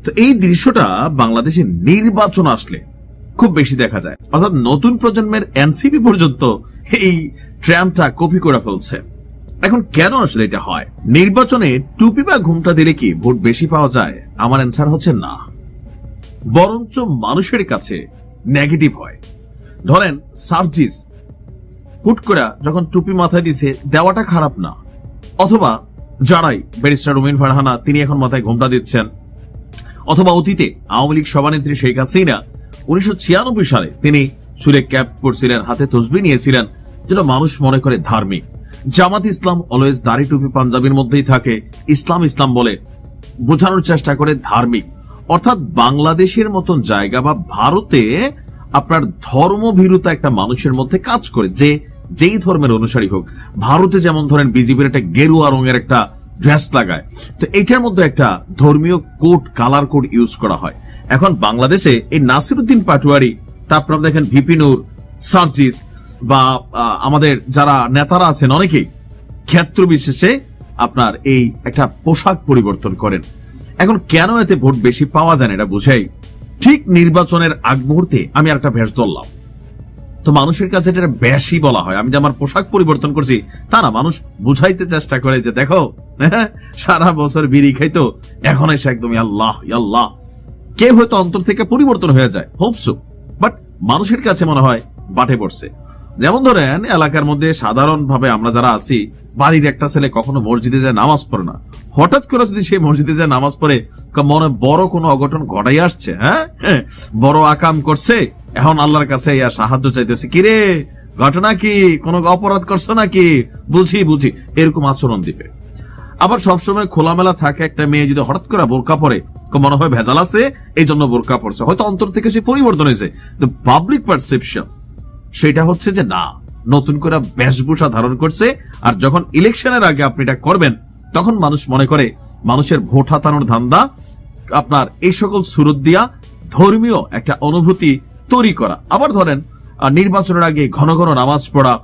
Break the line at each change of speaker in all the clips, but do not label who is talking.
তো এই দৃশ্যটা বাংলাদেশে নির্বাচন আসলে খুব বেশি দেখা যায়, অর্থাৎ নতুন প্রজন্মের এনসিপি পর্যন্ত এই ট্রেন্ডটা কপি করে ফেলছে। এখন কেন আসলে এটা হয়? নির্বাচনে টুপি বা ঘুমটা দিলে কি ভোট বেশি পাওয়া যায়? আমার অ্যান্সার হচ্ছে না, বরঞ্চ মানুষের কাছে নেগেটিভ হয়। ধরেন সার্জিস হুট করে যখন টুপি মাথায় দিছে, দেওয়াটা খারাপ না। অথবা যারাই ব্যারিস্টার রুমিন ফারহানা, তিনি এখন মাথায় ঘোমটা দিচ্ছেন। অথবা অতীতে আওয়ামী লীগ সভানেত্রী শেখ হাসিনা 1996 সালে তিনি চুলে ক্যাপ পরছিলেন, হাতে তসবি নিয়েছিলেন, যেটা মানুষ মনে করে ধার্মিক। জামাত ইসলাম অলওয়েজ দাড়ি টুপি পাঞ্জাবির মধ্যেই থাকে, ইসলাম ইসলাম বলে বোঝানোর চেষ্টা করে ধার্মিক। অর্থাৎ বাংলাদেশের মতন জায়গা বা ভারতে আপনার ধর্মভীরুতা একটা মানুষের মধ্যে কাজ করে, যে যেই ধর্মের অনুসারী হোক। ভারতে যেমন ধরেন বিজেপির একটা গেরুয়া রঙের একটা ড্রেস লাগায়, তো এটার মধ্যে একটা ধর্মীয় কোড, কালার কোড ইউজ করা হয়। এখন বাংলাদেশে এই নাসিরউদ্দিন পাটোয়ারি, তারপর দেখেন ভিপি নূর, সার্জিস বা আমাদের যারা নেতারা আছেন অনেকেই ক্ষেত্র বিশেষে আপনার এই একটা পোশাক পরিবর্তন করেন। এখন কেন এতে ভোট বেশি পাওয়া যায় না এটা বুঝাই। ঠিক নির্বাচনের আগ মুহূর্তে আমি আর একটা ভেষ ধরলাম, তো মানুষের কাছে এটা বেশি বলা হয়। আমি যে আমার পোশাক পরিবর্তন করছি তা না, মানুষ বুঝাইতে চেষ্টা করে যে দেখো সারা বছর বিড়ি খাইতো, এখন এসে একদমই আল্লাহ আল্লাহ। কে হয়তো অন্তর থেকে পরিবর্তন হয়ে যায়, হোপসো, বাট মানুষের কাছে মনে হয় বাটে পড়ছে। যেমন ধরেন এলাকার মধ্যে সাধারণ ভাবে আমরা যারা আছি, বাড়ির একটা ছেলে কখনো মসজিদে যায় নামাজ পড়ে না, হঠাৎ করে যদি সে মসজিদে যায় নামাজ পড়ে, মনে বড় কোনো অঘটন ঘটাই আসছে, হ্যাঁ বড় আকাম করছে, এখন আল্লাহর কাছে সাহায্য চাইতেছে, কিরে ঘটনা কি, কোনো অপরাধ করছে নাকি, বুঝি বুঝি, এরকম আচরণ দিবে। আবার সবসময় খোলামেলা থাকে একটা মেয়ে যদি হঠাৎ করে বোরকা পরে, মনে হয় ভেজাল আছে, এই জন্য বোরকা পড়ছে, হয়তো অন্তর থেকে সে পরিবর্তন হয়েছে। পাবলিক পারসেপশন সেটা হচ্ছে যে না, নতুন করে বেশভূষা ধারণ করছে। আর যখন ইলেকশনের আগে আপনি এটা করবেন, তখন মানুষ মনে করে মানুষের ভোট হাতানোর ধান্দা, আপনার এই সকল সুরত দিয়া ধর্মীয় একটা অনুভূতি তৈরি করা। আবার ধরেন নির্বাচনের আগে ঘন ঘন নামাজ পড়া,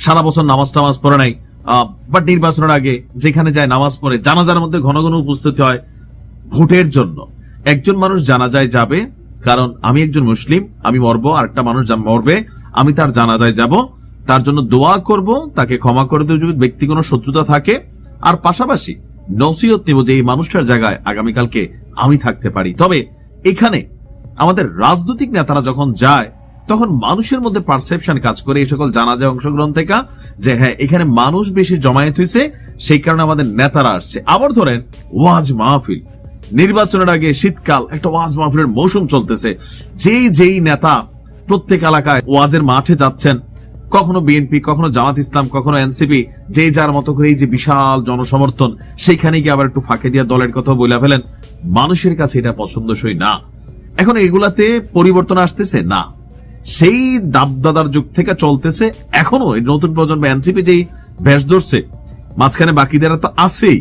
সারা বছর নামাজ টামাজ পড়ে নাই, বাট নির্বাচনের আগে যেখানে যায় নামাজ পড়ে, জানাজার মধ্যে ঘন ঘন উপস্থিত হয় ভোটের জন্য। একজন মানুষ জানাজায় যাবে কারণ আমি একজন মুসলিম, আমি মরবো, আরেকটা মানুষ মরবে, আমি তার জানাজায় যাব, তার জন্য দোয়া করব, তাকে ক্ষমা করে দেব যদি ব্যক্তি কোনো শত্রুতা থাকে, আর পাশাপাশি নসিহত নেব যে এই মানুষটার জায়গায় আগামীকালকে আমি থাকতে পারি। তবে এখানে আমাদের রাজনৈতিক নেতারা যখন যায়, তখন মানুষের মধ্যে পারসেপশন কাজ করে এই সকল জানাজায় অংশগ্রহণ থেকে, যে হ্যাঁ এখানে মানুষ বেশি জমায়েত হয়েছে, সেই কারণে আমাদের নেতারা আসছে। আবার ধরেন ওয়াজ মাহফিল, নির্বাচনের আগে শীতকাল একটা ওয়াজ মাহফিলের মৌসুম চলতেছে, যেই নেতা প্রত্যেক এলাকায় ওয়াজের মাঠে যাচ্ছেন, কখনো বিএনপি, কখনো জামাত ইসলাম, কখনো এনসিপি, যে যার মতো করে এই যে বিশাল জনসমর্থন, সেইখানে গিয়ে আবার একটু ফাঁকে দিয়া দলের কথা বলে ফেলেন, মানুষের কাছে এটা পছন্দসই না। এখন এগুলাতে পরিবর্তন আসতেছে না, সেই দাবদাদার যুগ থেকে চলতেছে এখনো। এই নতুন প্রজন্ম এনসিপি যেই বেশ ধরছে, মাঝখানে বাকিদের তো আছেই।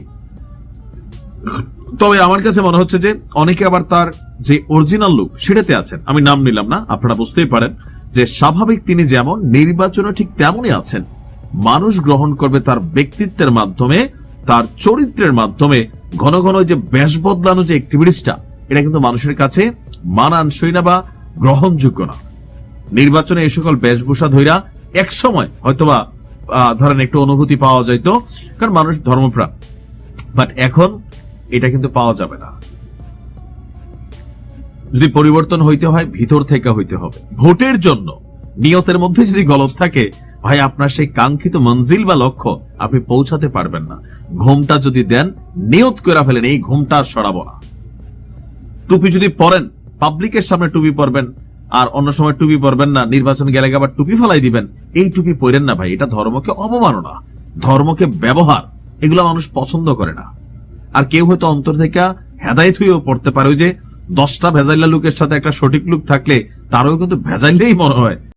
তবে আমার কাছে মনে হচ্ছে যে অনেকে আবার তার যে অরিজিনাল লুক সেটাতে আছেন। আমি নাম নিলাম না, আপনারা বুঝতেই পারেন যে স্বাভাবিক তিনি যেমন, নির্বাচনে ঠিক তেমনই আছেন। মানুষ গ্রহণ করবে তার ব্যক্তিত্বের মাধ্যমে, তার চরিত্রের মাধ্যমে। ঘন ঘন যে বেশ বদলানো যে অ্যাক্টিভিটিসটা, এটা কিন্তু মানুষের কাছে মানানসই না বা গ্রহণযোগ্য না। নির্বাচনে এই সকল বেশভূষা ধইরা এক সময় হয়তোবা ধরেন একটু অনুভূতি পাওয়া যাইতো, কারণ মানুষ ধর্মপ্রাণ, বাট এখন এটা কিন্তু পাওয়া যাবে না। যদি পরিবর্তন হইতে হয়, ভিতর থেকে হইতে হবে। ভোটের জন্য নিয়তের মধ্যে যদি গলত থাকে, ভাই আপনার সেই কাঙ্ক্ষিত মঞ্জিল বা লক্ষ্য আপনি পৌঁছাতে পারবেন না। ঘুমটা যদি দেন, নিয়ত করে ফেলেন এই ঘুমটা সরাবো না। টুপি যদি পরেন, পাবলিকের সামনে টুপি পরবেন, আর অন্য সময় টুপি পরবেন না, নির্বাচন গেলে আবার টুপি ফেলাই দিবেন, এই টুপি পরেন না ভাই। এটা ধর্মকে অবমাননা, ধর্মকে ব্যবহার, এগুলো মানুষ পছন্দ করে না। আর কেউ হয়তো অন্তর থেকে হেদায়েত হয়েও পড়তে পারে, ওই যে 10টা ভেজাইলা লুকের সাথে একটা সঠিক লুক থাকলে তারও কিন্তু ভেজাইলেই মনে হয়।